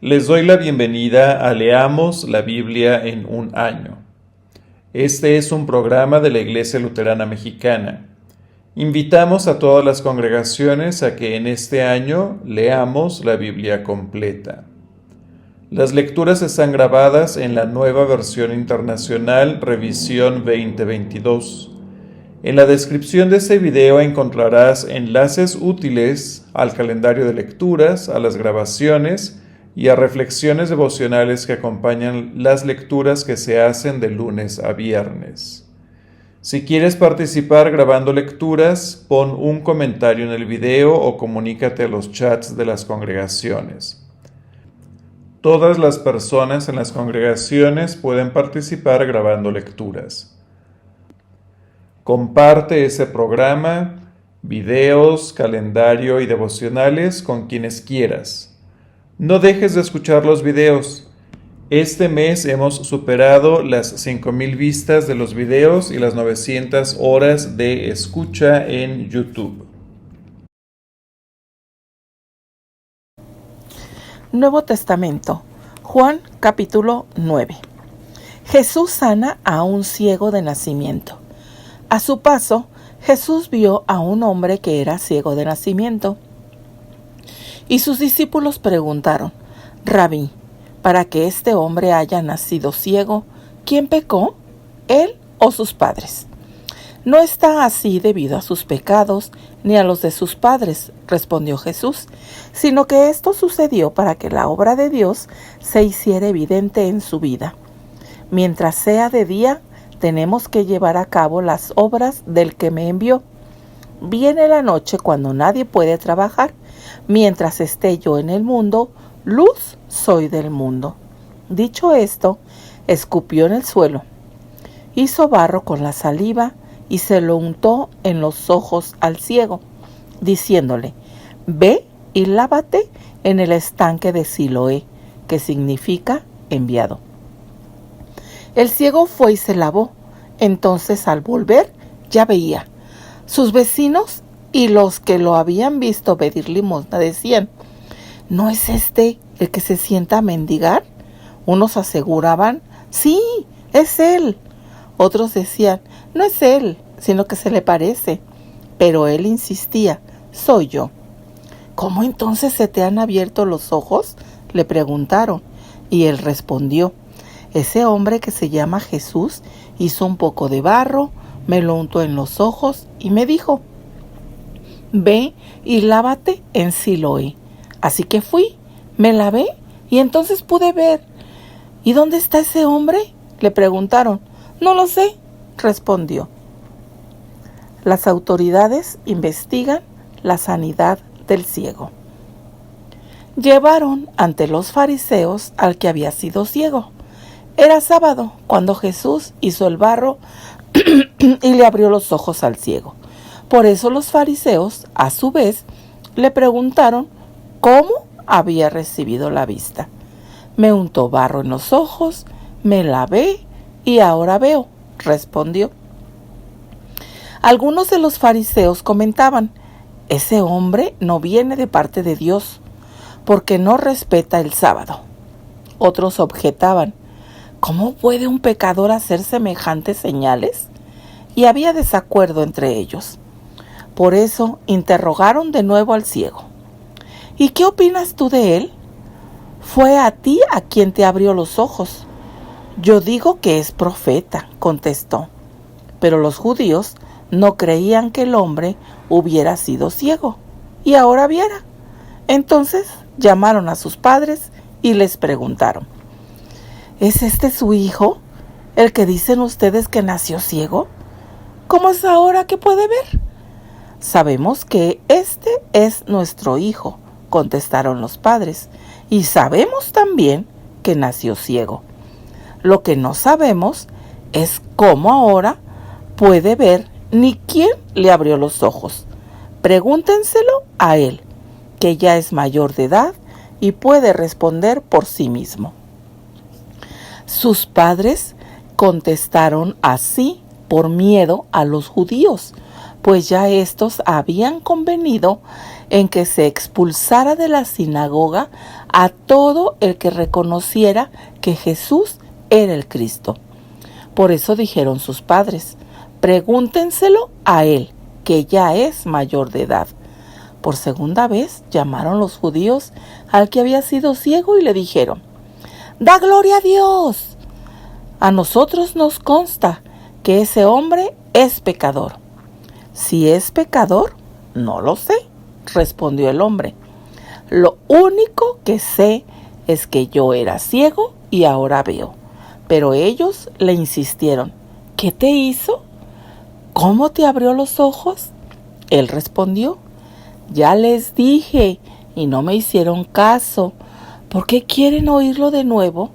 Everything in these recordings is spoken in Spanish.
Les doy la bienvenida a Leamos la Biblia en un año. Este es un programa de la Iglesia Luterana Mexicana. Invitamos a todas las congregaciones a que en este año leamos la Biblia completa. Las lecturas están grabadas en la nueva versión internacional Revisión 2022. En la descripción de este video encontrarás enlaces útiles al calendario de lecturas, a las grabaciones y a reflexiones devocionales que acompañan las lecturas que se hacen de lunes a viernes. Si quieres participar grabando lecturas, pon un comentario en el video o comunícate a los chats de las congregaciones. Todas las personas en las congregaciones pueden participar grabando lecturas. Comparte ese programa, videos, calendario y devocionales con quienes quieras. No dejes de escuchar los videos. Este mes hemos superado las 5,000 vistas de los videos y las 900 horas de escucha en YouTube. Nuevo Testamento, Juan capítulo 9. Jesús sana a un ciego de nacimiento. A su paso, Jesús vio a un hombre que era ciego de nacimiento. Y sus discípulos preguntaron: Rabí, para que este hombre haya nacido ciego, ¿quién pecó? ¿Él o sus padres? No está así debido a sus pecados ni a los de sus padres, respondió Jesús, sino que esto sucedió para que la obra de Dios se hiciera evidente en su vida. Mientras sea de día, tenemos que llevar a cabo las obras del que me envió. Viene la noche cuando nadie puede trabajar. Mientras esté yo en el mundo, luz soy del mundo. Dicho esto, escupió en el suelo, hizo barro con la saliva y se lo untó en los ojos al ciego, diciéndole: Ve y lávate en el estanque de Siloé, que significa enviado. El ciego fue y se lavó. Entonces, al volver, ya veía. Sus vecinos y los que lo habían visto pedir limosna decían: ¿No es este el que se sienta a mendigar? Unos aseguraban: sí, es él. Otros decían: no es él, sino que se le parece. Pero él insistía: soy yo. ¿Cómo entonces se te han abierto los ojos?, le preguntaron. Y él respondió: ese hombre que se llama Jesús hizo un poco de barro, me lo untó en los ojos y me dijo: Ve y lávate en Siloé. Así que fui, me lavé y entonces pude ver. ¿Y dónde está ese hombre?, le preguntaron. No lo sé, respondió. Las autoridades investigan la sanidad del ciego. Llevaron ante los fariseos al que había sido ciego. Era sábado cuando Jesús hizo el barro y le abrió los ojos al ciego. Por eso los fariseos, a su vez, le preguntaron cómo había recibido la vista. Me untó barro en los ojos, me lavé y ahora veo, respondió. Algunos de los fariseos comentaban: ese hombre no viene de parte de Dios, porque no respeta el sábado. Otros objetaban: ¿cómo puede un pecador hacer semejantes señales? Y había desacuerdo entre ellos. Por eso interrogaron de nuevo al ciego: ¿y qué opinas tú de él? Fue a ti a quien te abrió los ojos. Yo digo que es profeta, contestó. Pero los judíos no creían que el hombre hubiera sido ciego y ahora viera. Entonces llamaron a sus padres y les preguntaron: ¿es este su hijo, el que dicen ustedes que nació ciego? ¿Cómo es ahora que puede ver? Sabemos que este es nuestro hijo, contestaron los padres, y sabemos también que nació ciego. Lo que no sabemos es cómo ahora puede ver ni quién le abrió los ojos. Pregúntenselo a él, que ya es mayor de edad y puede responder por sí mismo. Sus padres contestaron así por miedo a los judíos, pues ya éstos habían convenido en que se expulsara de la sinagoga a todo el que reconociera que Jesús era el Cristo. Por eso dijeron sus padres: pregúntenselo a él, que ya es mayor de edad. Por segunda vez llamaron los judíos al que había sido ciego y le dijeron: ¡Da gloria a Dios! A nosotros nos consta que ese hombre es pecador. Si es pecador, no lo sé, respondió el hombre. Lo único que sé es que yo era ciego y ahora veo. Pero ellos le insistieron: ¿qué te hizo? ¿Cómo te abrió los ojos? Él respondió: ya les dije y no me hicieron caso. ¿Por qué quieren oírlo de nuevo?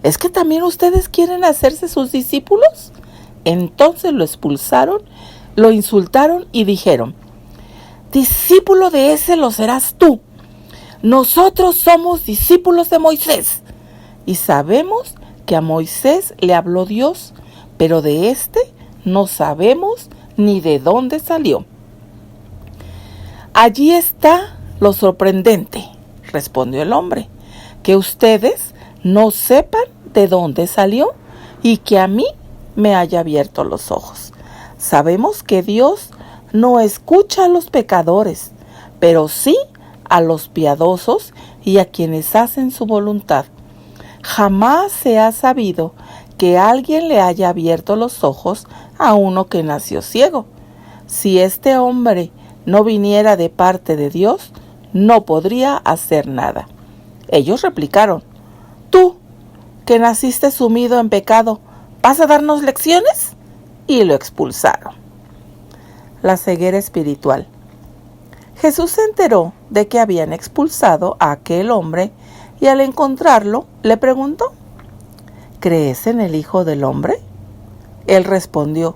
¿Es que también ustedes quieren hacerse sus discípulos? Entonces lo expulsaron, lo insultaron y dijeron: discípulo de ese lo serás tú. Nosotros somos discípulos de Moisés y sabemos que a Moisés le habló Dios, pero de este no sabemos ni de dónde salió. Allí está lo sorprendente, respondió el hombre, que ustedes no sepan de dónde salió y que a mí me haya abierto los ojos. Sabemos que Dios no escucha a los pecadores, pero sí a los piadosos y a quienes hacen su voluntad. Jamás se ha sabido que alguien le haya abierto los ojos a uno que nació ciego. Si este hombre no viniera de parte de Dios, no podría hacer nada. Ellos replicaron: tú, que naciste sumido en pecado, ¿vas a darnos lecciones? Y lo expulsaron. La ceguera espiritual. Jesús se enteró de que habían expulsado a aquel hombre y al encontrarlo le preguntó: ¿crees en el Hijo del Hombre? Él respondió: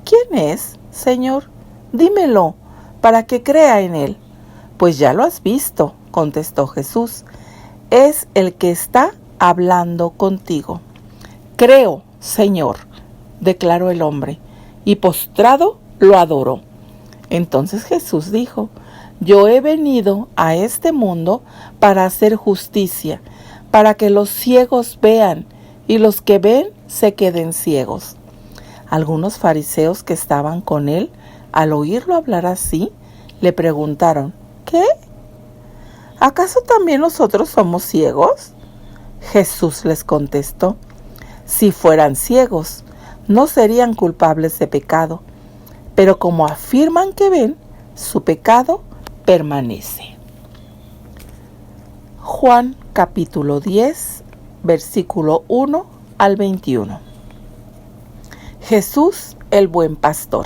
¿quién es, Señor? Dímelo, para que crea en él. Pues ya lo has visto, contestó Jesús. Es el que está hablando contigo. Creo, Señor, declaró el hombre, y postrado lo adoró. Entonces Jesús dijo: yo he venido a este mundo para hacer justicia, para que los ciegos vean y los que ven se queden ciegos. Algunos fariseos que estaban con él, al oírlo hablar así, le preguntaron: ¿qué? ¿Acaso también nosotros somos ciegos? Jesús les contestó: si fueran ciegos, no serían culpables de pecado, pero como afirman que ven, su pecado permanece. Juan capítulo 10, versículo 1 al 21. Jesús, el buen pastor.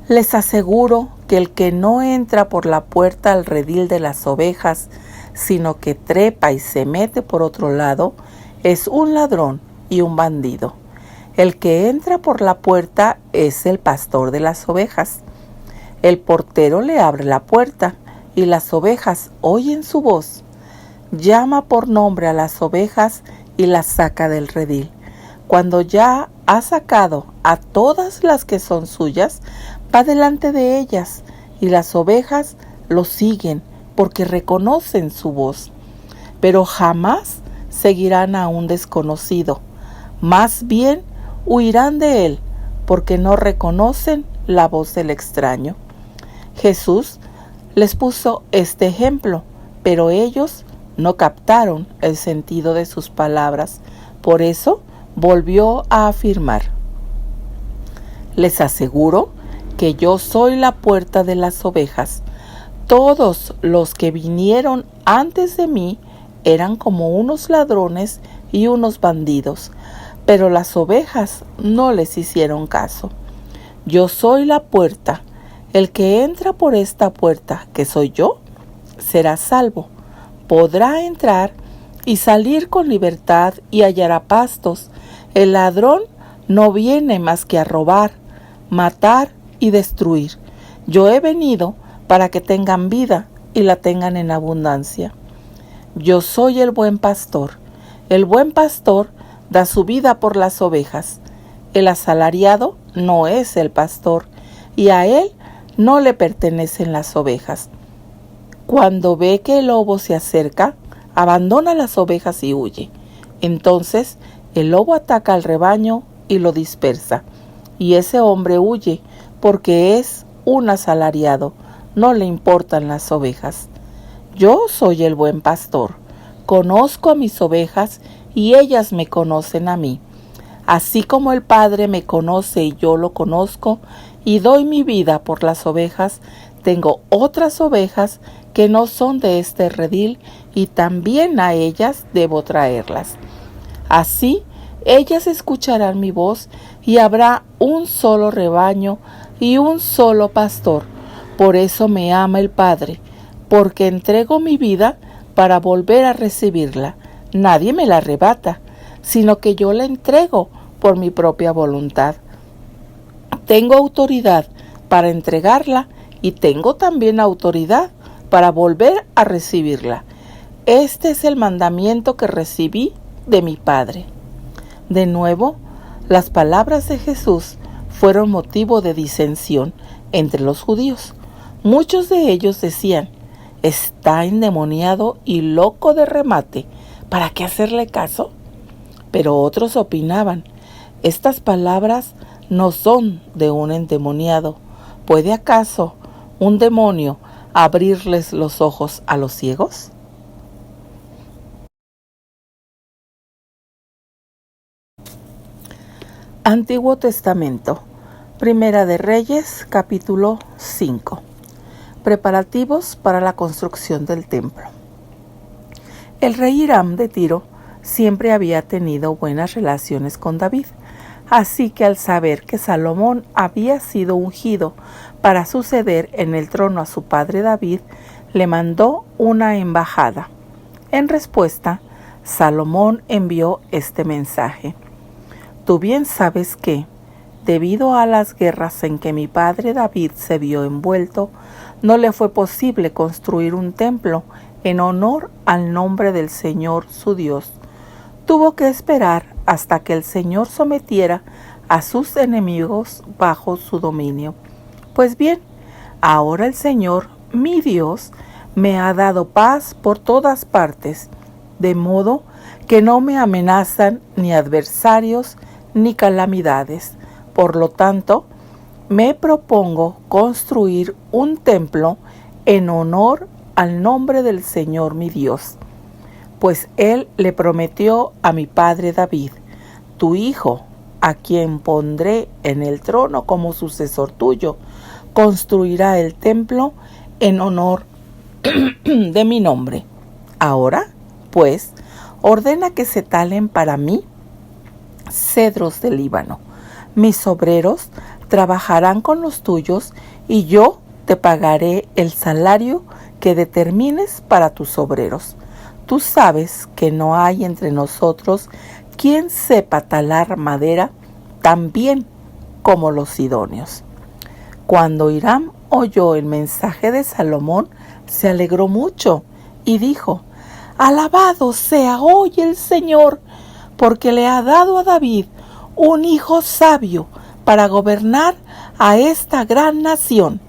Les aseguro que el que no entra por la puerta al redil de las ovejas, sino que trepa y se mete por otro lado, es un ladrón y un bandido. El que entra por la puerta es el pastor de las ovejas. El portero le abre la puerta y las ovejas oyen su voz. Llama por nombre a las ovejas y las saca del redil. Cuando ya ha sacado a todas las que son suyas, va delante de ellas y las ovejas lo siguen porque reconocen su voz. Pero jamás seguirán a un desconocido. Más bien huirán de él porque no reconocen la voz del extraño. Jesús les puso este ejemplo, pero ellos no captaron el sentido de sus palabras. Por eso volvió a afirmar: les aseguro que yo soy la puerta de las ovejas. Todos los que vinieron antes de mí eran como unos ladrones y unos bandidos, pero las ovejas no les hicieron caso. Yo soy la puerta. El que entra por esta puerta, que soy yo, será salvo. Podrá entrar y salir con libertad y hallará pastos. El ladrón no viene más que a robar, matar y destruir. Yo he venido para que tengan vida y la tengan en abundancia. Yo soy el buen pastor. El buen pastor da su vida por las ovejas. El asalariado no es el pastor. y a él no le pertenecen las ovejas. Cuando ve que el lobo se acerca, abandona las ovejas y huye. Entonces el lobo ataca al rebaño y lo dispersa, y ese hombre huye porque es un asalariado, no le importan las ovejas. Yo soy el buen pastor, conozco a mis ovejas y ellas me conocen a mí. Así como el Padre me conoce y yo lo conozco y doy mi vida por las ovejas, tengo otras ovejas que no son de este redil y también a ellas debo traerlas. Así ellas escucharán mi voz y habrá un solo rebaño y un solo pastor. Por eso me ama el Padre, porque entrego mi vida para volver a recibirla. Nadie me la arrebata, sino que yo la entrego por mi propia voluntad. Tengo autoridad para entregarla y tengo también autoridad para volver a recibirla. Este es el mandamiento que recibí de mi Padre. De nuevo, las palabras de Jesús fueron motivo de disensión entre los judíos. Muchos de ellos decían: está endemoniado y loco de remate, ¿para qué hacerle caso? Pero otros opinaban: estas palabras no son de un endemoniado. ¿Puede acaso un demonio abrirles los ojos a los ciegos? Antiguo Testamento, Primera de Reyes, capítulo 5. Preparativos para la construcción del templo. El rey Hiram de Tiro siempre había tenido buenas relaciones con David, así que al saber que Salomón había sido ungido para suceder en el trono a su padre David, le mandó una embajada. En respuesta, Salomón envió este mensaje: tú bien sabes que, debido a las guerras en que mi padre David se vio envuelto, no le fue posible construir un templo en honor al nombre del Señor su Dios. Tuvo que esperar hasta que el Señor sometiera a sus enemigos bajo su dominio. Pues bien, ahora el Señor, mi Dios, me ha dado paz por todas partes, de modo que no me amenazan ni adversarios ni calamidades. Por lo tanto, me propongo construir un templo en honor al nombre del Señor mi Dios. Pues Él le prometió a mi padre David: tu hijo, a quien pondré en el trono como sucesor tuyo, construirá el templo en honor de mi nombre. Ahora, pues, ordena que se talen para mí cedros del Líbano. Mis obreros trabajarán con los tuyos y yo te pagaré el salario que determines para tus obreros. Tú sabes que no hay entre nosotros quien sepa talar madera tan bien como los sidonios. Cuando Hiram oyó el mensaje de Salomón, se alegró mucho y dijo: alabado sea hoy el Señor, porque le ha dado a David un hijo sabio para gobernar a esta gran nación.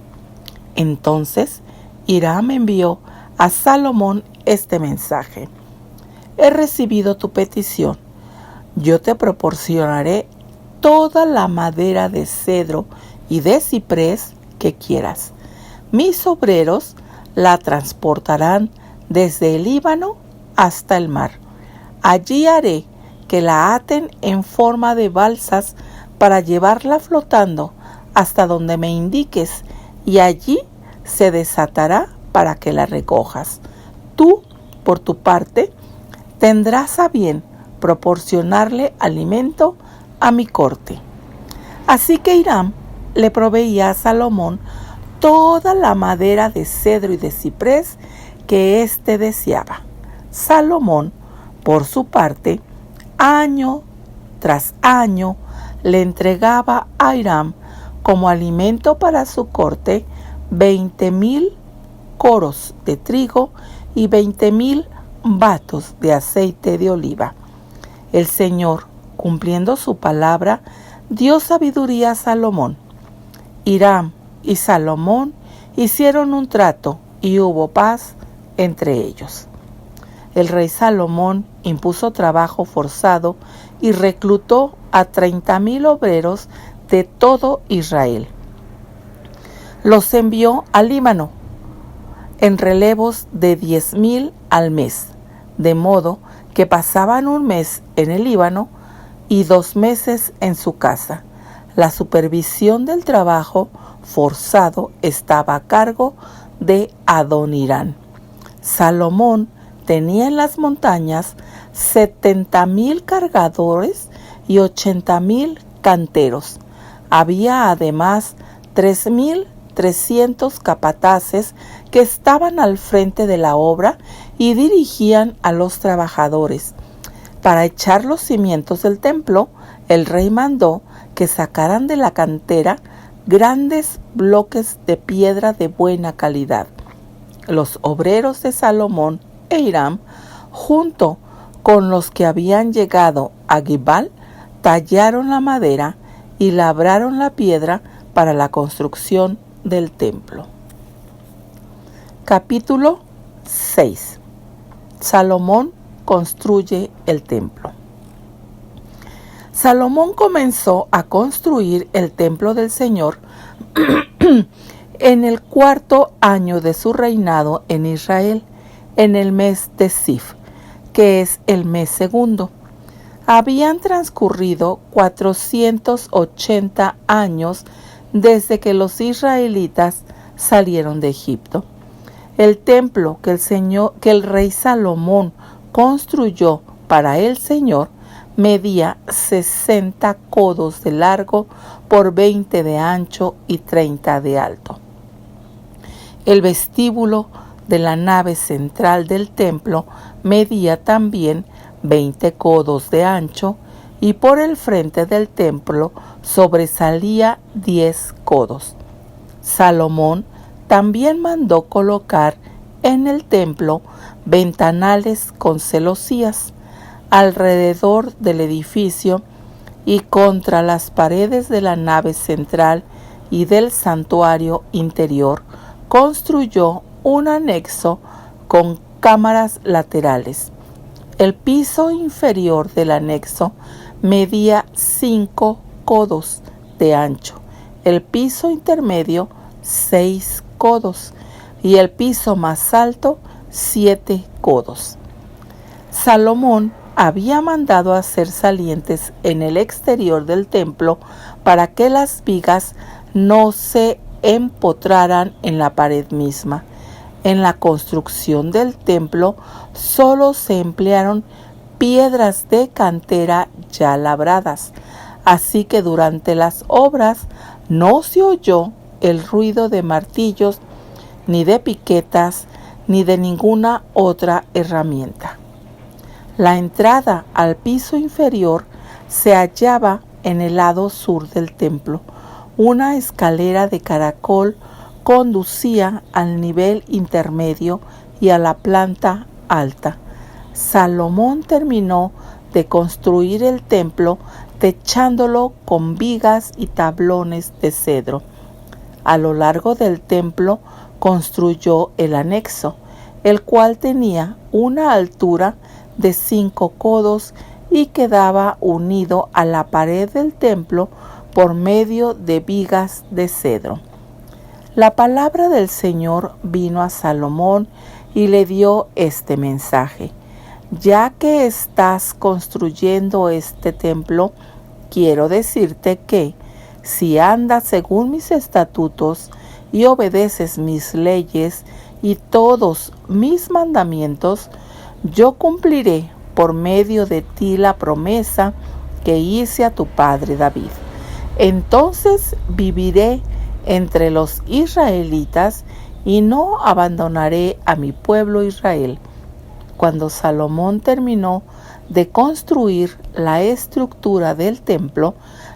Entonces Hiram envió a Salomón este mensaje: he recibido tu petición. Yo te proporcionaré toda la madera de cedro y de ciprés que quieras. Mis obreros la transportarán desde el Líbano hasta el mar. Allí haré que la aten en forma de balsas para llevarla flotando hasta donde me indiques, y allí se desatará para que la recojas. Tú, por tu parte, tendrás a bien proporcionarle alimento a mi corte. Así que Hiram le proveía a Salomón toda la madera de cedro y de ciprés que éste deseaba. Salomón, por su parte, año tras año, le entregaba a Hiram como alimento para su corte 20,000 coros de trigo y 20,000 batos de aceite de oliva. El Señor, cumpliendo su palabra, dio sabiduría a Salomón. Hiram y Salomón hicieron un trato y hubo paz entre ellos. El rey Salomón impuso trabajo forzado y reclutó a 30,000 obreros de todo Israel. Los envió al Líbano en relevos de 10,000 al mes, de modo que pasaban un mes en el Líbano y 2 meses en su casa. La supervisión del trabajo forzado estaba a cargo de Adonirán. Salomón tenía en las montañas 70,000 cargadores y 80,000 canteros. Había además 3,300 capataces que estaban al frente de la obra y dirigían a los trabajadores. Para echar los cimientos del templo, el rey mandó que sacaran de la cantera grandes bloques de piedra de buena calidad. Los obreros de Salomón e Hiram, junto con los que habían llegado a Gibal, tallaron la madera y labraron la piedra para la construcción del templo. Capítulo 6. Salomón construye el templo. Salomón comenzó a construir el templo del Señor en el 4º año de su reinado en Israel, en el mes de Sif, que es el mes segundo. Habían transcurrido 480 años desde que los israelitas salieron de Egipto. El templo que el rey Salomón construyó para el Señor medía 60 codos de largo por 20 de ancho y 30 de alto. El vestíbulo de la nave central del templo medía también 20 codos de ancho y por el frente del templo sobresalía 10 codos. Salomón también mandó colocar en el templo ventanales con celosías alrededor del edificio y contra las paredes de la nave central y del santuario interior. Construyó un anexo con cámaras laterales. El piso inferior del anexo medía 5 codos de ancho, el piso intermedio 6 codos y el piso más alto 7 codos. Salomón había mandado hacer salientes en el exterior del templo para que las vigas no se empotraran en la pared misma. En la construcción del templo solo se emplearon piedras de cantera ya labradas, así que durante las obras no se oyó el ruido de martillos, ni de piquetas, ni de ninguna otra herramienta. La entrada al piso inferior se hallaba en el lado sur del templo. Una escalera de caracol conducía al nivel intermedio y a la planta alta. Salomón terminó de construir el templo techándolo con vigas y tablones de cedro. A lo largo del templo construyó el anexo, el cual tenía una altura de 5 codos y quedaba unido a la pared del templo por medio de vigas de cedro. La palabra del Señor vino a Salomón y le dio este mensaje: ya que estás construyendo este templo, quiero decirte que si andas según mis estatutos y obedeces mis leyes y todos mis mandamientos, yo cumpliré por medio de ti la promesa que hice a tu padre David. Entonces viviré entre los israelitas y no abandonaré a mi pueblo Israel. Cuando Salomón terminó de construir la estructura del templo,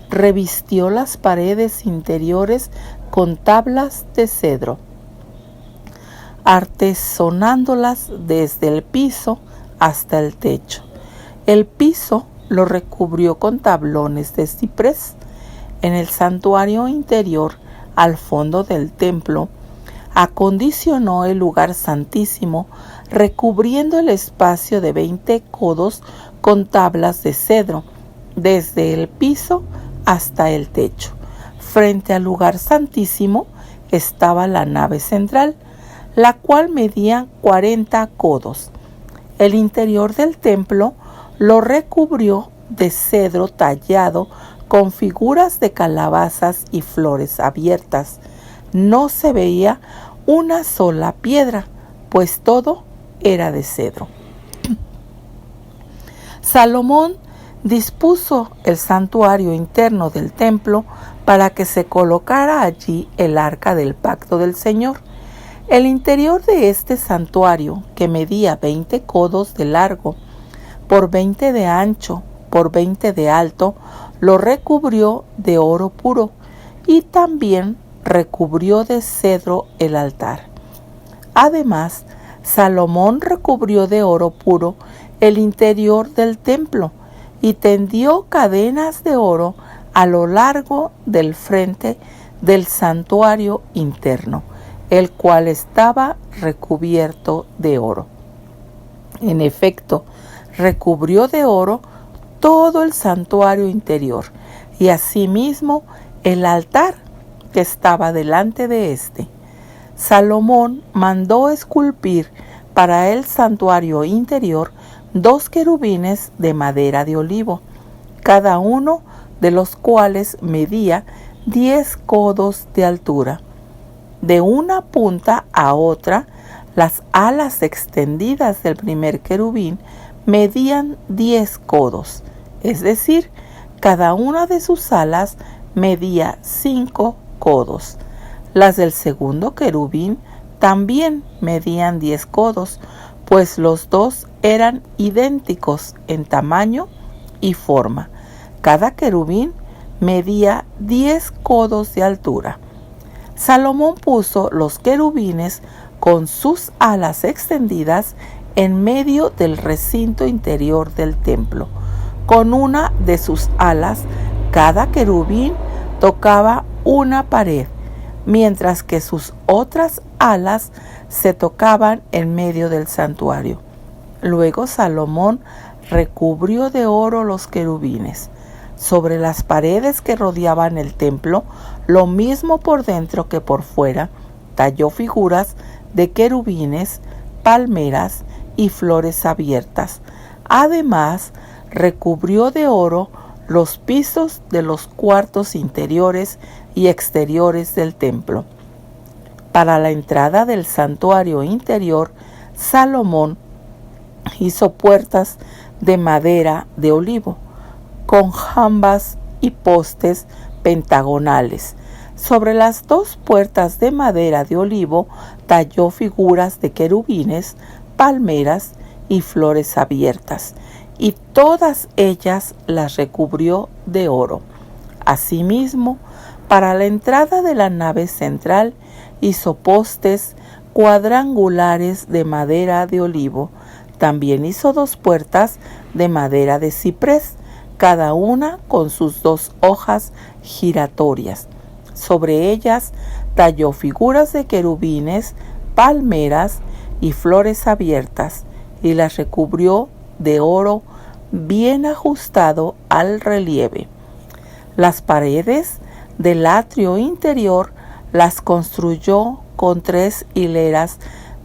revistió las paredes interiores con tablas de cedro, artesonándolas desde el piso hasta el techo. El piso lo recubrió con tablones de ciprés. En el santuario interior al fondo del templo, acondicionó el lugar santísimo, recubriendo el espacio de 20 codos con tablas de cedro, desde el piso hasta el techo. Frente al lugar santísimo estaba la nave central, la cual medía 40 codos. El interior del templo lo recubrió de cedro tallado con figuras de calabazas y flores abiertas. No se veía una sola piedra, pues todo era de cedro. Salomón dispuso el santuario interno del templo para que se colocara allí el arca del pacto del Señor. El interior de este santuario, que medía 20 codos de largo, por 20 de ancho, por 20 de alto, lo recubrió de oro puro y también recubrió de cedro el altar. Además, Salomón recubrió de oro puro el interior del templo y tendió cadenas de oro a lo largo del frente del santuario interno, el cual estaba recubierto de oro. En efecto, recubrió de oro todo el santuario interior y asimismo el altar que estaba delante de éste. Salomón mandó esculpir para el santuario interior 2 querubines de madera de olivo, cada uno de los cuales medía 10 codos de altura. De una punta a otra, las alas extendidas del primer querubín medían 10 codos, es decir, cada una de sus alas medía 5 codos. Las del segundo querubín también medían 10 codos, pues los dos eran idénticos en tamaño y forma. Cada querubín medía 10 codos de altura. Salomón puso los querubines con sus alas extendidas en medio del recinto interior del templo. Con una de sus alas, cada querubín tocaba una pared, mientras que sus otras alas se tocaban en medio del santuario. Luego Salomón recubrió de oro los querubines. Sobre las paredes que rodeaban el templo, lo mismo por dentro que por fuera, talló figuras de querubines, palmeras y flores abiertas. Además, recubrió de oro los pisos de los cuartos interiores y exteriores del templo. Para la entrada del santuario interior, Salomón hizo puertas de madera de olivo, con jambas y postes pentagonales. Sobre las 2 puertas de madera de olivo talló figuras de querubines, palmeras y flores abiertas, y todas ellas las recubrió de oro. Asimismo, para la entrada de la nave central hizo postes cuadrangulares de madera de olivo. También hizo 2 puertas de madera de ciprés, cada una con sus 2 hojas giratorias. Sobre ellas talló figuras de querubines, palmeras y flores abiertas, y las recubrió de oro bien ajustado al relieve. Las paredes del atrio interior las construyó con 3 hileras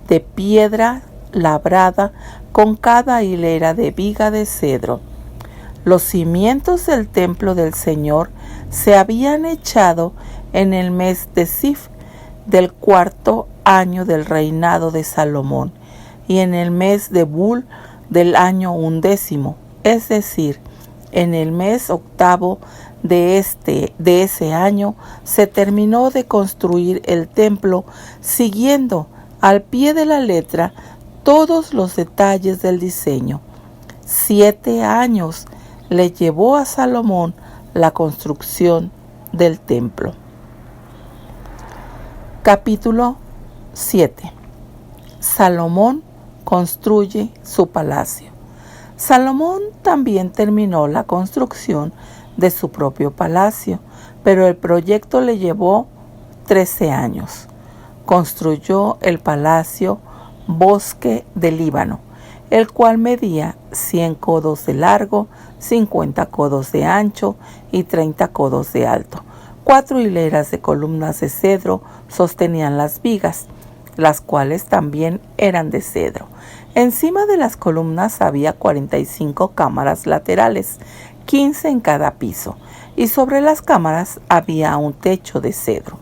de piedra labrada, con cada hilera de viga de cedro. Los cimientos del templo del Señor se habían echado en el mes de Zif del 4º año del reinado de Salomón, y en el mes de Bul del año 11º, es decir, en el mes 8º de ese año, se terminó de construir el templo, siguiendo al pie de la letra todos los detalles del diseño. 7 años le llevó a Salomón la construcción del templo. Capítulo 7. Salomón construye su palacio. Salomón también terminó la construcción de su propio palacio, pero el proyecto le llevó 13 años. Construyó el palacio Bosque del Líbano, el cual medía 100 codos de largo, 50 codos de ancho y 30 codos de alto. 4 hileras de columnas de cedro sostenían las vigas, las cuales también eran de cedro. Encima de las columnas había 45 cámaras laterales, 15 en cada piso, y sobre las cámaras había un techo de cedro.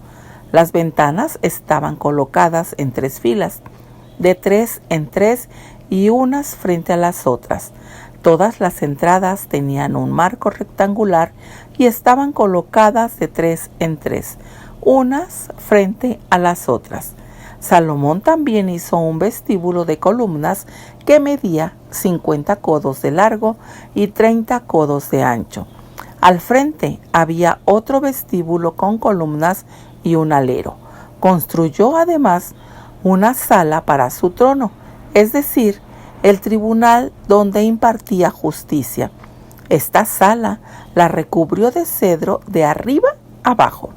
Las ventanas estaban colocadas en 3 filas, de 3 en 3 y unas frente a las otras. Todas las entradas tenían un marco rectangular y estaban colocadas de 3 en 3, unas frente a las otras. Salomón también hizo un vestíbulo de columnas que medía 50 codos de largo y 30 codos de ancho. Al frente había otro vestíbulo con columnas y un alero. Construyó además una sala para su trono, es decir, el tribunal donde impartía justicia. Esta sala la recubrió de cedro de arriba abajo.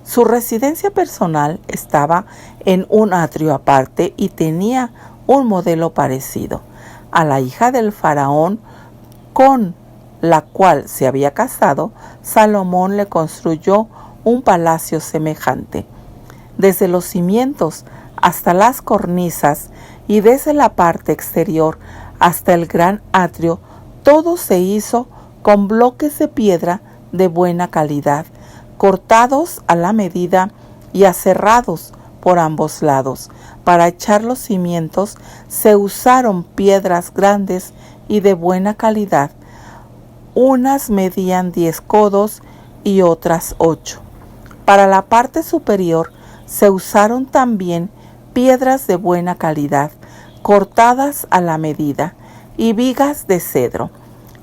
Su residencia personal estaba en un atrio aparte y tenía un modelo parecido. A la hija del faraón con la cual se había casado, Salomón le construyó un palacio semejante. Desde los cimientos hasta las cornisas y desde la parte exterior hasta el gran atrio, todo se hizo con bloques de piedra de buena calidad, cortados a la medida y aserrados por ambos lados. Para echar los cimientos se usaron piedras grandes y de buena calidad. Unas medían 10 codos y otras 8. Para la parte superior se usaron también piedras de buena calidad, cortadas a la medida, y vigas de cedro.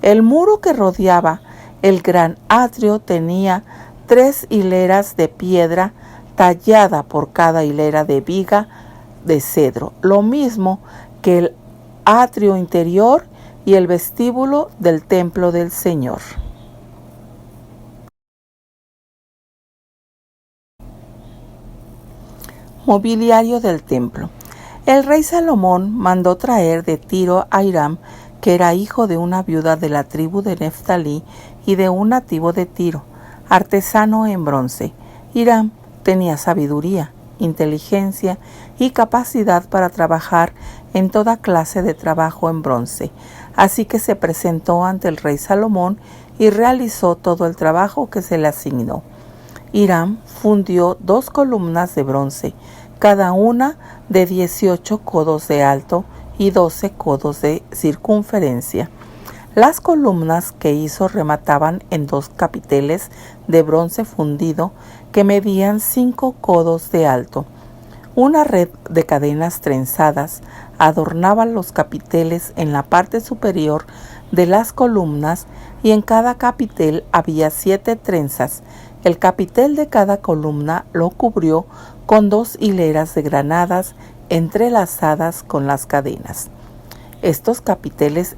El muro que rodeaba el gran atrio tenía 3 hileras de piedra tallada por cada hilera de viga de cedro, lo mismo que el atrio interior y el vestíbulo del templo del Señor. Mobiliario del templo. El rey Salomón mandó traer de Tiro a Hiram, que era hijo de una viuda de la tribu de Neftalí y de un nativo de Tiro, artesano en bronce. Hiram tenía sabiduría, inteligencia y capacidad para trabajar en toda clase de trabajo en bronce. Así que se presentó ante el rey Salomón y realizó todo el trabajo que se le asignó. Hiram fundió 2 columnas de bronce, cada una de 18 codos de alto y 12 codos de circunferencia. Las columnas que hizo remataban en 2 capiteles de bronce fundido que medían 5 codos de alto. Una red de cadenas trenzadas adornaba los capiteles en la parte superior de las columnas y en cada capitel había 7 trenzas. El capitel de cada columna lo cubrió con 2 hileras de granadas entrelazadas con las cadenas. Estos capiteles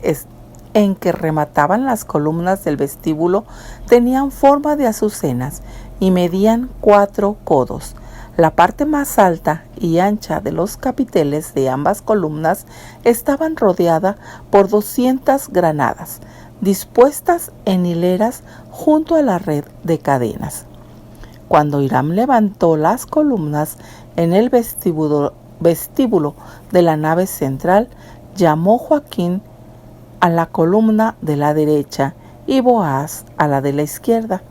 en que remataban las columnas del vestíbulo tenían forma de azucenas y medían 4 codos. La parte más alta y ancha de los capiteles de ambas columnas estaban rodeada por 200 granadas, dispuestas en hileras junto a la red de cadenas. Cuando Hiram levantó las columnas en el vestíbulo de la nave central, llamó Joaquín a la columna de la derecha y Boaz a la de la izquierda.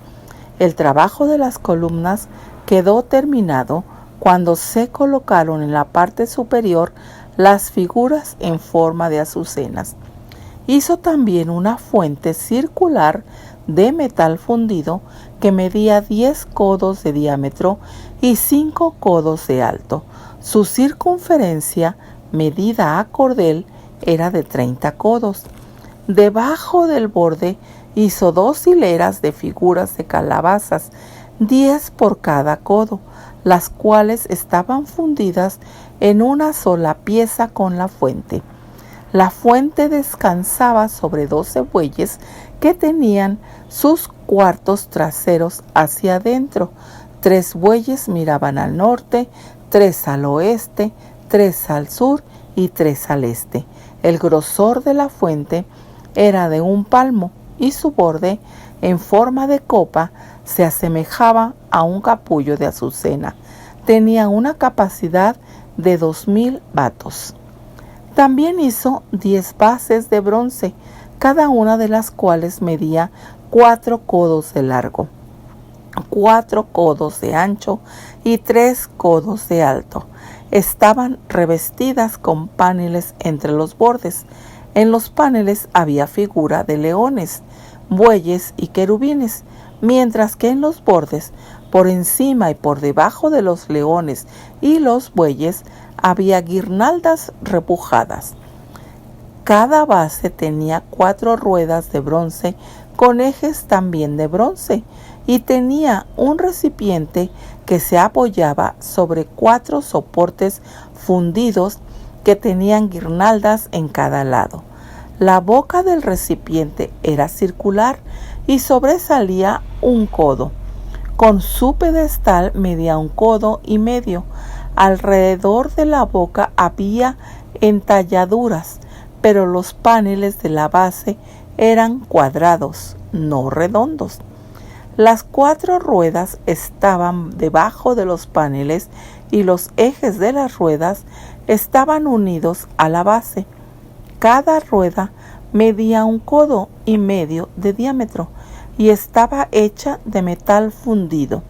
El trabajo de las columnas quedó terminado cuando se colocaron en la parte superior las figuras en forma de azucenas. Hizo también una fuente circular de metal fundido que medía 10 codos de diámetro y 5 codos de alto. Su circunferencia, medida a cordel, era de 30 codos. Debajo del borde hizo 2 hileras de figuras de calabazas, 10 por cada codo, las cuales estaban fundidas en una sola pieza con la fuente. La fuente descansaba sobre 12 bueyes que tenían sus cuartos traseros hacia adentro. 3 bueyes miraban al norte, 3 al oeste, 3 al sur y 3 al este. El grosor de la fuente era de 1 palmo y su borde, en forma de copa, se asemejaba a un capullo de azucena. Tenía una capacidad de 2000 batos. También hizo 10 bases de bronce, cada una de las cuales medía 4 codos de largo, 4 codos de ancho y 3 codos de alto. Estaban revestidas con paneles entre los bordes. En los paneles había figura de leones, bueyes y querubines, mientras que en los bordes, por encima y por debajo de los leones y los bueyes, había guirnaldas repujadas. Cada base tenía 4 ruedas de bronce con ejes también de bronce y tenía un recipiente que se apoyaba sobre 4 soportes fundidos que tenían guirnaldas en cada lado. La boca del recipiente era circular y sobresalía 1 codo. Con su pedestal medía 1 codo y medio. Alrededor de la boca había entalladuras, pero los paneles de la base eran cuadrados, no redondos. Las 4 ruedas estaban debajo de los paneles y los ejes de las ruedas estaban unidos a la base. Cada rueda medía 1 codo y medio de diámetro y estaba hecha de metal fundido,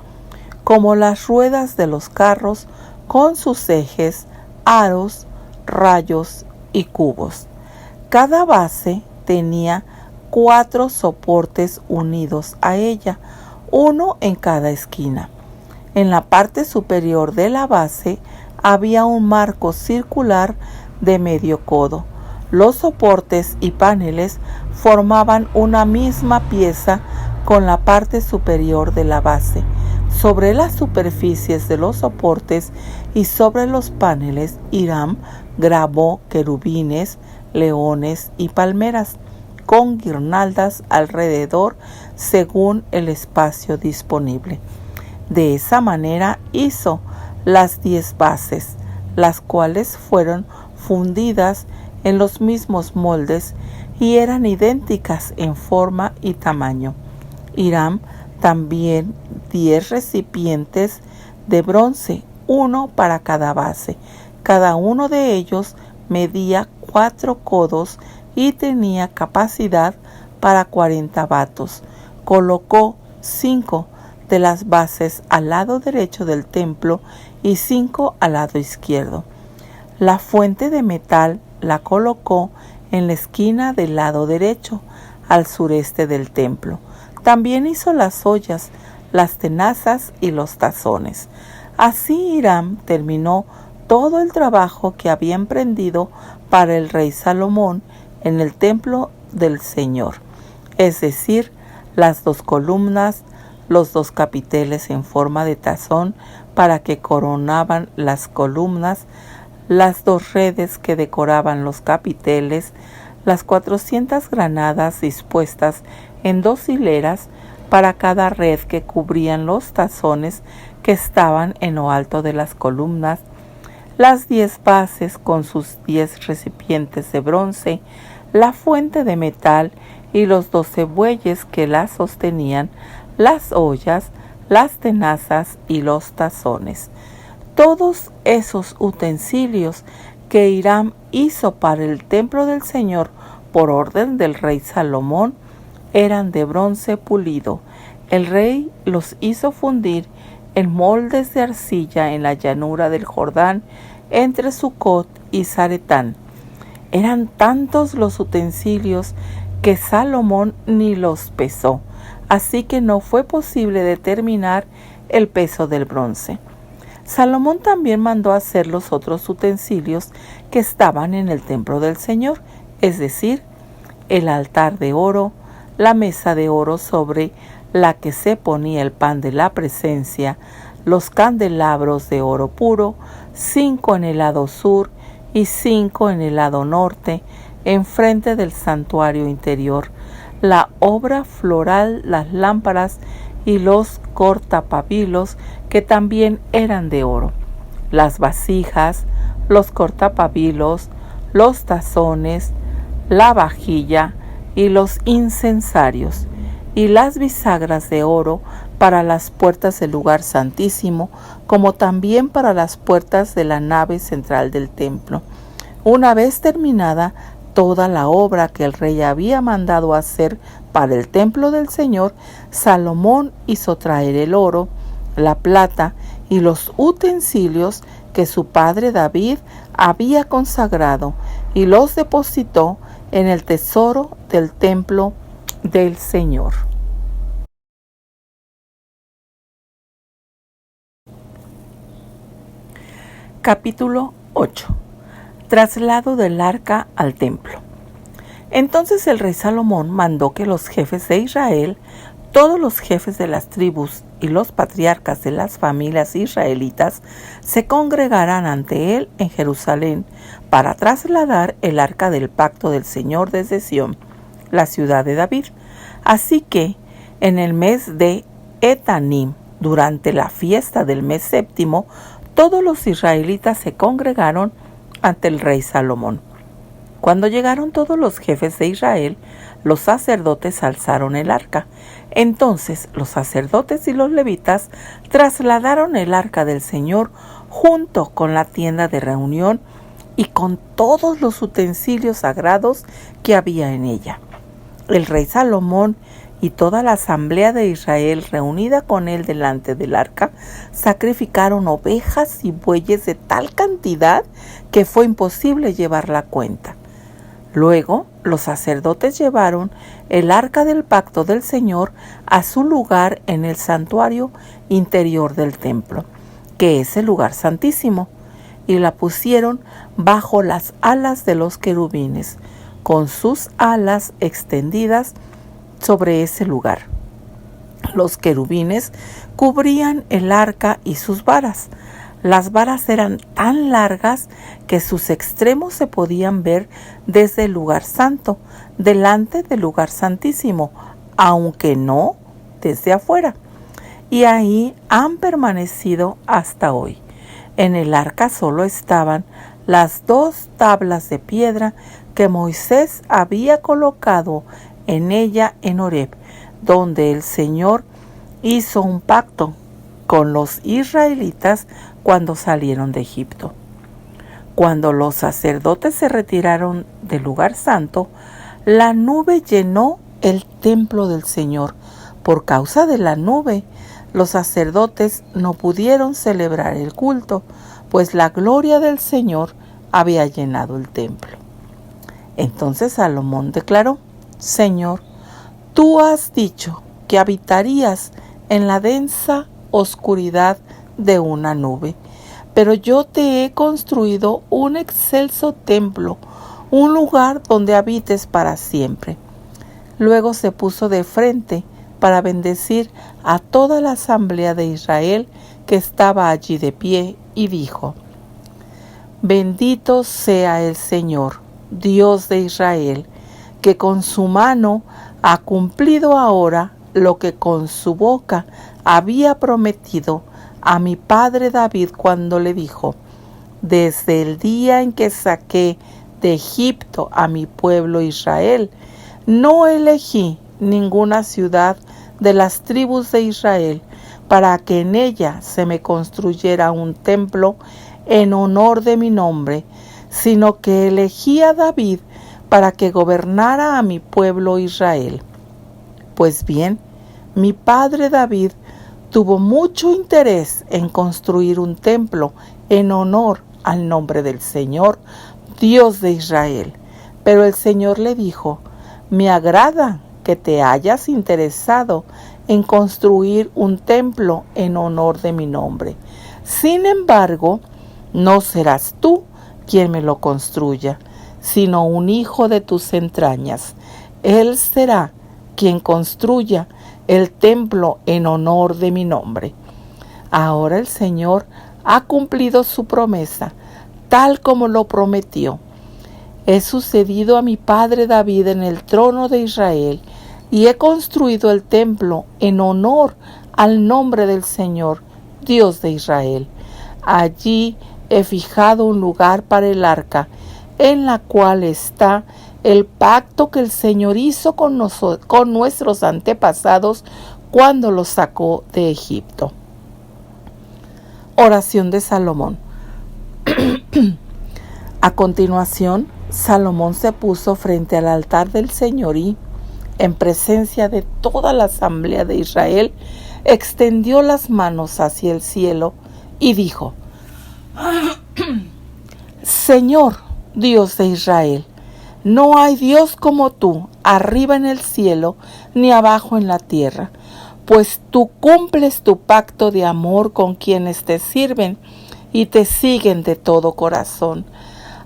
como las ruedas de los carros, con sus ejes, aros, rayos y cubos. Cada base tenía 4 soportes unidos a ella, uno en cada esquina. En la parte superior de la base había un marco circular de medio codo. Los soportes y paneles formaban una misma pieza con la parte superior de la base. Sobre las superficies de los soportes y sobre los paneles, Hiram grabó querubines, leones y palmeras con guirnaldas alrededor según el espacio disponible. De esa manera hizo las 10 bases, las cuales fueron fundidas en los mismos moldes y eran idénticas en forma y tamaño. Hiram también 10 recipientes de bronce, uno para cada base. Cada uno de ellos medía 4 codos y tenía capacidad para 40 batos. Colocó 5 de las bases al lado derecho del templo y 5 al lado izquierdo. La fuente de metal la colocó en la esquina del lado derecho, al sureste del templo. También hizo las ollas, las tenazas y los tazones. Así Hiram terminó todo el trabajo que había emprendido para el rey Salomón en el templo del Señor, es decir, las 2 columnas, los 2 capiteles en forma de tazón para que coronaban las columnas, las 2 redes que decoraban los capiteles, las 400 granadas dispuestas en 2 hileras para cada red que cubrían los tazones que estaban en lo alto de las columnas, las 10 bases con sus 10 recipientes de bronce, la fuente de metal y los 12 bueyes que la sostenían, las ollas, las tenazas y los tazones. Todos esos utensilios que Hiram hizo para el templo del Señor por orden del rey Salomón eran de bronce pulido. El rey los hizo fundir en moldes de arcilla en la llanura del Jordán entre Sucot y Zaretán. Eran tantos los utensilios que Salomón ni los pesó, así que no fue posible determinar el peso del bronce. Salomón también mandó hacer los otros utensilios que estaban en el templo del Señor, es decir, el altar de oro, la mesa de oro sobre la que se ponía el pan de la presencia, los candelabros de oro puro, 5 en el lado sur y 5 en el lado norte, enfrente del santuario interior, la obra floral, las lámparas y los cortapabilos que también eran de oro, las vasijas, los cortapabilos, los tazones, la vajilla y los incensarios, y las bisagras de oro para las puertas del lugar santísimo, como también para las puertas de la nave central del templo. Una vez terminada toda la obra que el rey había mandado hacer para el templo del Señor, Salomón hizo traer el oro, la plata y los utensilios que su padre David había consagrado, y los depositó en el tesoro del templo del Señor. Capítulo 8. Traslado del arca al templo. Entonces el rey Salomón mandó que los jefes de Israel, todos los jefes de las tribus y los patriarcas de las familias israelitas se congregaran ante él en Jerusalén para trasladar el arca del pacto del Señor desde Sión, la ciudad de David. Así que en el mes de Etanim, durante la fiesta del mes séptimo, todos los israelitas se congregaron ante el rey Salomón. Cuando llegaron todos los jefes de Israel, los sacerdotes alzaron el arca. Entonces los sacerdotes y los levitas trasladaron el arca del Señor junto con la tienda de reunión y con todos los utensilios sagrados que había en ella. El rey Salomón y toda la asamblea de Israel reunida con él delante del arca sacrificaron ovejas y bueyes de tal cantidad que fue imposible llevar la cuenta. Luego los sacerdotes llevaron el arca del pacto del Señor a su lugar en el santuario interior del templo, que es el lugar santísimo, y la pusieron bajo las alas de los querubines, con sus alas extendidas sobre ese lugar. Los querubines cubrían el arca y sus varas. Las varas eran tan largas que sus extremos se podían ver desde el lugar santo, delante del lugar santísimo, aunque no desde afuera. Y ahí han permanecido hasta hoy. En el arca solo estaban las 2 tablas de piedra que Moisés había colocado en ella en Horeb, donde el Señor hizo un pacto con los israelitas cuando salieron de Egipto. Cuando los sacerdotes se retiraron del lugar santo, la nube llenó el templo del Señor. Por causa de la nube, los sacerdotes no pudieron celebrar el culto, pues la gloria del Señor había llenado el templo. Entonces Salomón declaró: Señor, tú has dicho que habitarías en la densa oscuridad de una nube, pero yo te he construido un excelso templo, un lugar donde habites para siempre. Luego se puso de frente para bendecir a toda la asamblea de Israel que estaba allí de pie, y dijo: Bendito sea el Señor, Dios de Israel, que con su mano ha cumplido ahora lo que con su boca había prometido a mi padre David cuando le dijo: Desde el día en que saqué de Egipto a mi pueblo Israel, no elegí ninguna ciudad de las tribus de Israel para que en ella se me construyera un templo en honor de mi nombre, sino que elegí a David para que gobernara a mi pueblo Israel. Pues bien, mi padre David tuvo mucho interés en construir un templo en honor al nombre del Señor, Dios de Israel. Pero el Señor le dijo: Me agrada que te hayas interesado en construir un templo en honor de mi nombre. Sin embargo, no serás tú quien me lo construya, sino un hijo de tus entrañas. Él será quien construya el templo en honor de mi nombre. Ahora el Señor ha cumplido su promesa, tal como lo prometió. He sucedido a mi padre David en el trono de Israel y he construido el templo en honor al nombre del Señor, Dios de Israel. Allí he fijado un lugar para el arca, en la cual está el pacto que el Señor hizo con nuestros antepasados cuando los sacó de Egipto. Oración de Salomón. A continuación, Salomón se puso frente al altar del Señor y, en presencia de toda la asamblea de Israel, extendió las manos hacia el cielo y dijo: Señor, Dios de Israel, no hay Dios como tú, arriba en el cielo, ni abajo en la tierra, pues tú cumples tu pacto de amor con quienes te sirven y te siguen de todo corazón.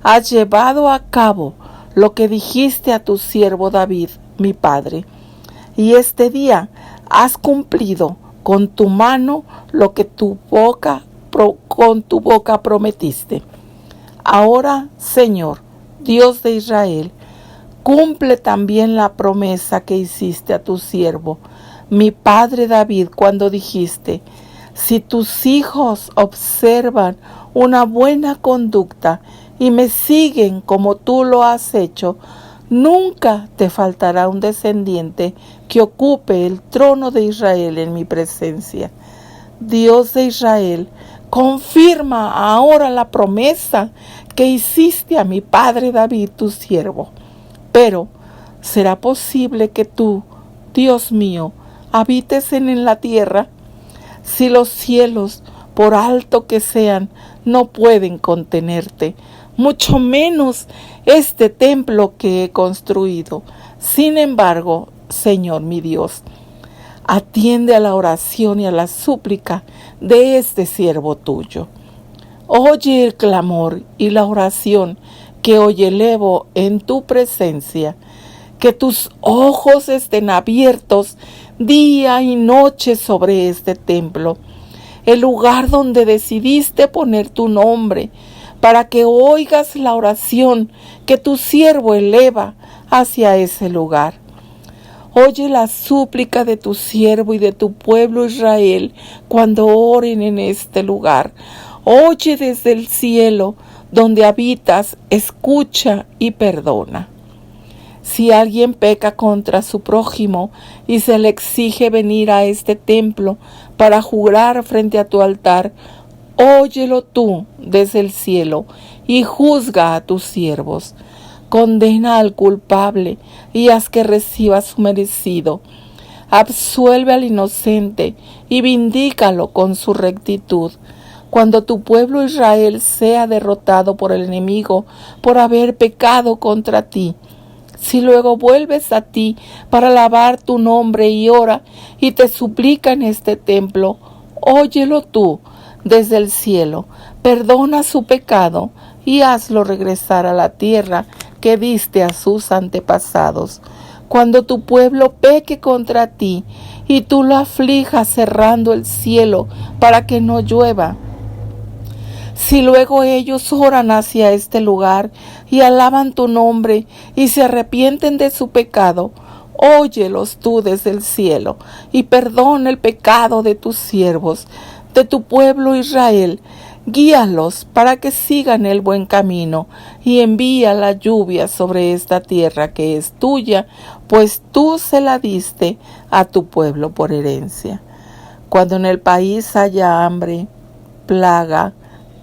Has llevado a cabo lo que dijiste a tu siervo David, mi padre, y este día has cumplido con tu mano lo que con tu boca prometiste. Ahora, Señor, Dios de Israel, cumple también la promesa que hiciste a tu siervo, mi padre David, cuando dijiste: si tus hijos observan una buena conducta y me siguen como tú lo has hecho, nunca te faltará un descendiente que ocupe el trono de Israel en mi presencia. Dios de Israel, confirma ahora la promesa que hiciste a mi padre David, tu siervo. Pero, ¿será posible que tú, Dios mío, habites en la tierra? Si los cielos, por alto que sean, no pueden contenerte, mucho menos este templo que he construido. Sin embargo, Señor mi Dios, atiende a la oración y a la súplica de este siervo tuyo. Oye el clamor y la oración que hoy elevo en tu presencia. Que tus ojos estén abiertos día y noche sobre este templo, el lugar donde decidiste poner tu nombre, para que oigas la oración que tu siervo eleva hacia ese lugar. Oye la súplica de tu siervo y de tu pueblo Israel cuando oren en este lugar. Oye desde el cielo donde habitas, escucha y perdona. Si alguien peca contra su prójimo y se le exige venir a este templo para jurar frente a tu altar, óyelo tú desde el cielo y juzga a tus siervos. Condena al culpable y haz que reciba su merecido. Absuelve al inocente y vindícalo con su rectitud. Cuando tu pueblo Israel sea derrotado por el enemigo por haber pecado contra ti, si luego vuelves a ti para alabar tu nombre y ora y te suplica en este templo, óyelo tú desde el cielo, perdona su pecado y hazlo regresar a la tierra que diste a sus antepasados. Cuando tu pueblo peque contra ti y tú lo aflijas cerrando el cielo para que no llueva, si luego ellos oran hacia este lugar y alaban tu nombre y se arrepienten de su pecado, óyelos tú desde el cielo y perdona el pecado de tus siervos, de tu pueblo Israel. Guíalos para que sigan el buen camino y envía la lluvia sobre esta tierra que es tuya, pues tú se la diste a tu pueblo por herencia. Cuando en el país haya hambre, plaga,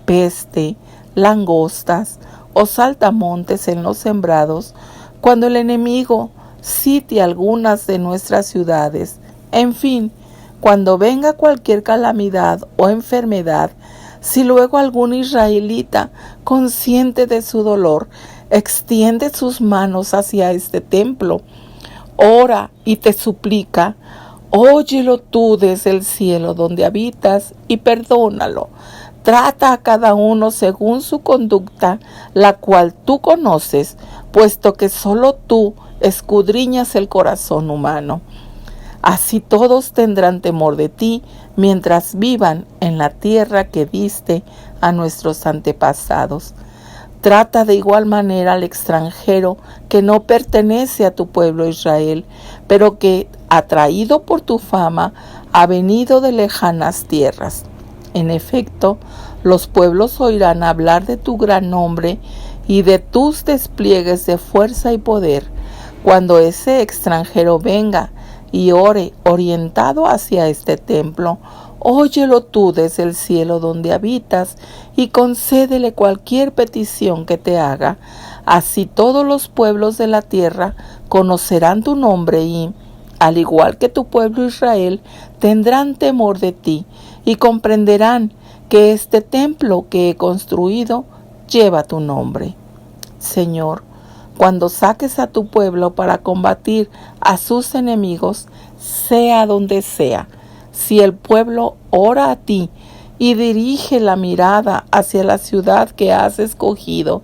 peste, langostas o saltamontes en los sembrados, cuando el enemigo sitie algunas de nuestras ciudades, en fin, cuando venga cualquier calamidad o enfermedad, si luego algún israelita, consciente de su dolor, extiende sus manos hacia este templo, ora y te suplica, óyelo tú desde el cielo donde habitas y perdónalo. Trata a cada uno según su conducta, la cual tú conoces, puesto que solo tú escudriñas el corazón humano. Así todos tendrán temor de ti mientras vivan en la tierra que diste a nuestros antepasados. Trata de igual manera al extranjero que no pertenece a tu pueblo Israel, pero que, atraído por tu fama, ha venido de lejanas tierras. En efecto, los pueblos oirán hablar de tu gran nombre y de tus despliegues de fuerza y poder, cuando ese extranjero venga y ore orientado hacia este templo. Óyelo tú desde el cielo donde habitas y concédele cualquier petición que te haga. Así todos los pueblos de la tierra conocerán tu nombre y, al igual que tu pueblo Israel, tendrán temor de ti y comprenderán que este templo que he construido lleva tu nombre. Señor, cuando saques a tu pueblo para combatir a sus enemigos, sea donde sea, si el pueblo ora a ti y dirige la mirada hacia la ciudad que has escogido,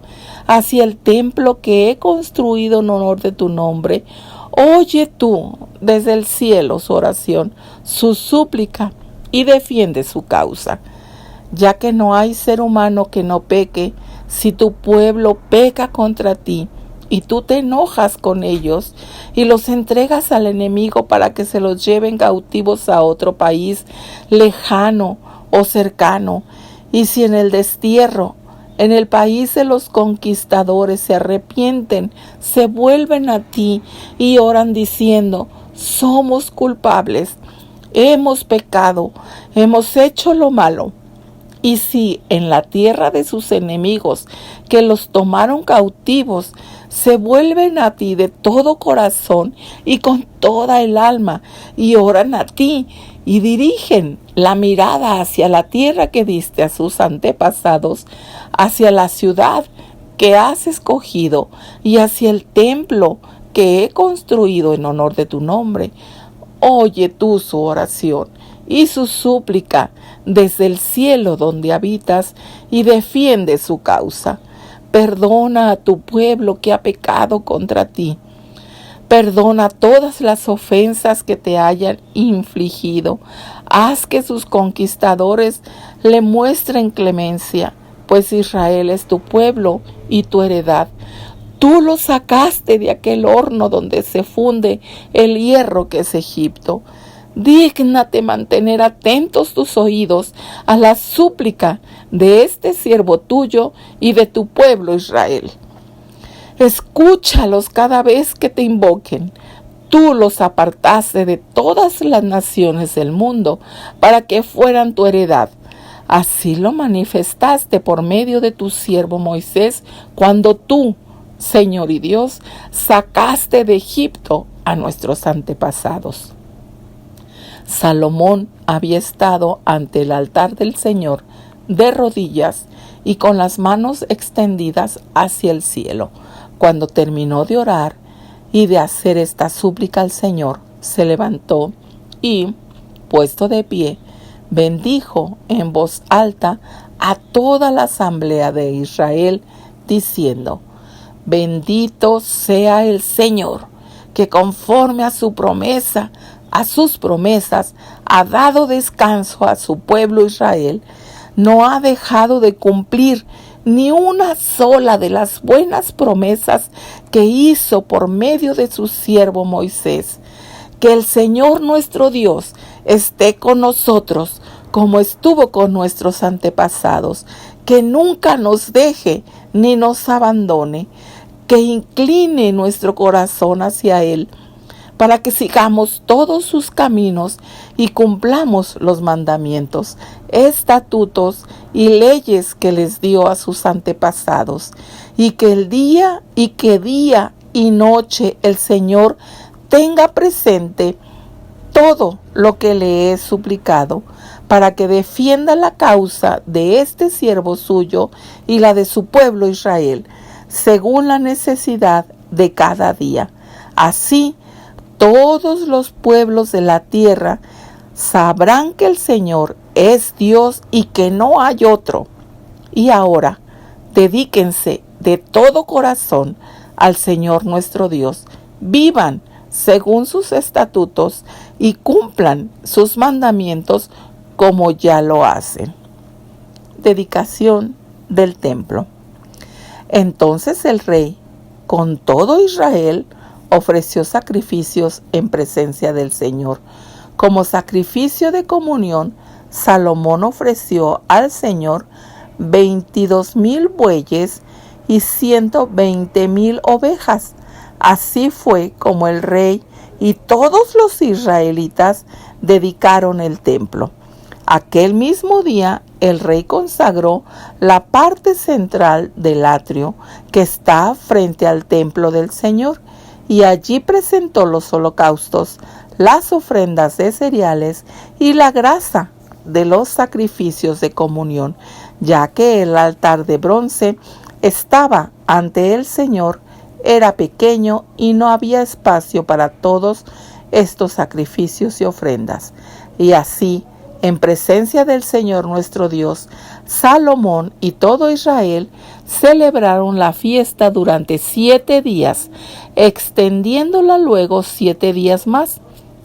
hacia el templo que he construido en honor de tu nombre, oye tú desde el cielo su oración, su súplica, y defiende su causa. Ya que no hay ser humano que no peque, si tu pueblo peca contra ti, y tú te enojas con ellos y los entregas al enemigo para que se los lleven cautivos a otro país lejano o cercano, y si en el destierro, en el país de los conquistadores, se arrepienten, se vuelven a ti y oran diciendo: somos culpables, hemos pecado, hemos hecho lo malo. Y si en la tierra de sus enemigos, que los tomaron cautivos, se vuelven a ti de todo corazón y con toda el alma, y oran a ti, y dirigen la mirada hacia la tierra que diste a sus antepasados, hacia la ciudad que has escogido, y hacia el templo que he construido en honor de tu nombre, oye tú su oración y su súplica desde el cielo donde habitas, y defiende su causa. Perdona a tu pueblo que ha pecado contra ti. Perdona todas las ofensas que te hayan infligido. Haz que sus conquistadores le muestren clemencia, pues Israel es tu pueblo y tu heredad. Tú lo sacaste de aquel horno donde se funde el hierro que es Egipto. Dígnate mantener atentos tus oídos a la súplica de este siervo tuyo y de tu pueblo Israel. Escúchalos cada vez que te invoquen. Tú los apartaste de todas las naciones del mundo para que fueran tu heredad. Así lo manifestaste por medio de tu siervo Moisés, cuando tú, Señor y Dios, sacaste de Egipto a nuestros antepasados. Salomón había estado ante el altar del Señor de rodillas y con las manos extendidas hacia el cielo. Cuando terminó de orar y de hacer esta súplica al Señor, se levantó y, puesto de pie, bendijo en voz alta a toda la asamblea de Israel, diciendo: Bendito sea el Señor, que conforme a sus promesas, ha dado descanso a su pueblo Israel. No ha dejado de cumplir ni una sola de las buenas promesas que hizo por medio de su siervo Moisés. Que el Señor nuestro Dios esté con nosotros, como estuvo con nuestros antepasados. Que nunca nos deje ni nos abandone. Que incline nuestro corazón hacia Él, para que sigamos todos sus caminos y cumplamos los mandamientos, estatutos y leyes que les dio a sus antepasados, y que día y noche el Señor tenga presente todo lo que le he suplicado, para que defienda la causa de este siervo suyo y la de su pueblo Israel, según la necesidad de cada día. Así, todos los pueblos de la tierra sabrán que el Señor es Dios y que no hay otro. Y ahora, dedíquense de todo corazón al Señor nuestro Dios. Vivan según sus estatutos y cumplan sus mandamientos como ya lo hacen. Dedicación del templo. Entonces el rey, con todo Israel, ofreció sacrificios en presencia del Señor. Como sacrificio de comunión, Salomón ofreció al Señor 22,000 bueyes y 120,000 ovejas. Así fue como el rey y todos los israelitas dedicaron el templo. Aquel mismo día el rey consagró la parte central del atrio que está frente al templo del Señor, y allí presentó los holocaustos, las ofrendas de cereales y la grasa de los sacrificios de comunión, ya que el altar de bronce estaba ante el Señor, era pequeño y no había espacio para todos estos sacrificios y ofrendas. Y así, en presencia del Señor nuestro Dios, Salomón y todo Israel celebraron la fiesta durante 7 días, extendiéndola luego 7 días más,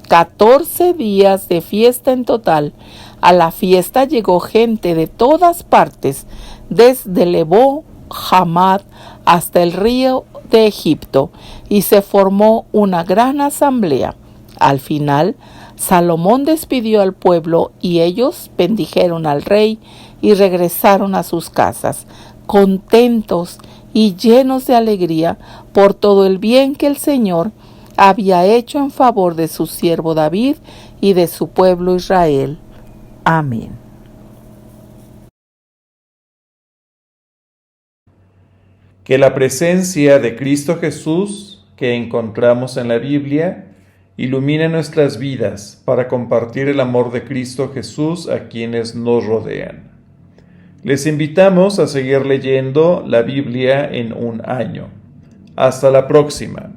14 días de fiesta en total. A la fiesta llegó gente de todas partes, desde Lebó, Hamad, hasta el río de Egipto, y se formó una gran asamblea. Al final, Salomón despidió al pueblo y ellos bendijeron al rey y regresaron a sus casas, contentos y llenos de alegría por todo el bien que el Señor había hecho en favor de su siervo David y de su pueblo Israel. Amén. Que la presencia de Cristo Jesús que encontramos en la Biblia ilumine nuestras vidas para compartir el amor de Cristo Jesús a quienes nos rodean. Les invitamos a seguir leyendo la Biblia en un año. Hasta la próxima.